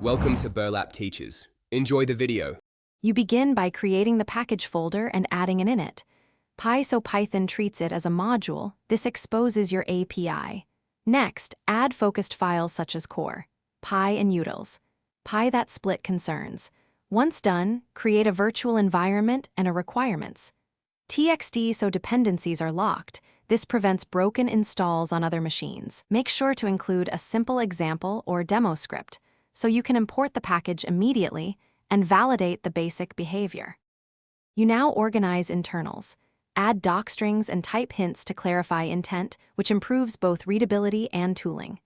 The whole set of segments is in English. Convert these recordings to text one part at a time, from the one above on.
Welcome to Burlap Teachers. Enjoy the video. You begin by creating the package folder and adding an init. Python treats it as a module. This exposes your API. Next, add focused files such as core, Py, and utils. Py that split concerns. Once done, create a virtual environment and a requirements. TXT so dependencies are locked. This prevents broken installs on other machines. Make sure to include a simple example or demo script so you can import the package immediately and validate the basic behavior. You now organize internals. Add docstrings and type hints to clarify intent, which improves both readability and tooling.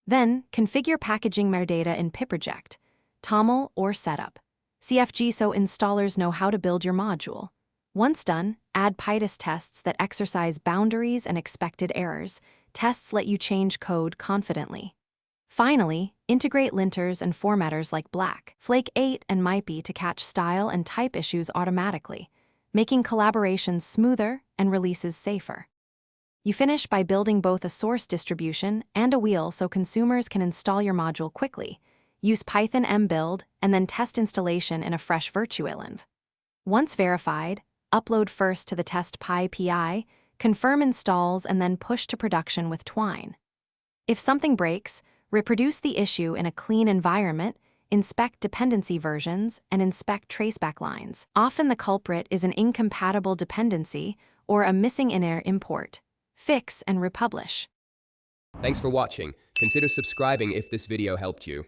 Then, configure packaging metadata in piproject, toml, or setup. CFG so installers know how to build your module. Once done, add PyTest tests that exercise boundaries and expected errors. Tests let you change code confidently. Finally, integrate linters and formatters like Black, Flake 8, and MyPy to catch style and type issues automatically, making collaborations smoother and releases safer. You finish by building both a source distribution and a wheel so consumers can install your module quickly. Use Python mbuild and then test installation in a fresh virtualenv. Once verified, upload first to the test PyPI, confirm installs, and then push to production with Twine. If something breaks, reproduce the issue in a clean environment, inspect dependency versions, and inspect traceback lines. Often the culprit is an incompatible dependency or a missing in-air import. Fix and republish. Thanks for watching. Consider subscribing if this video helped you.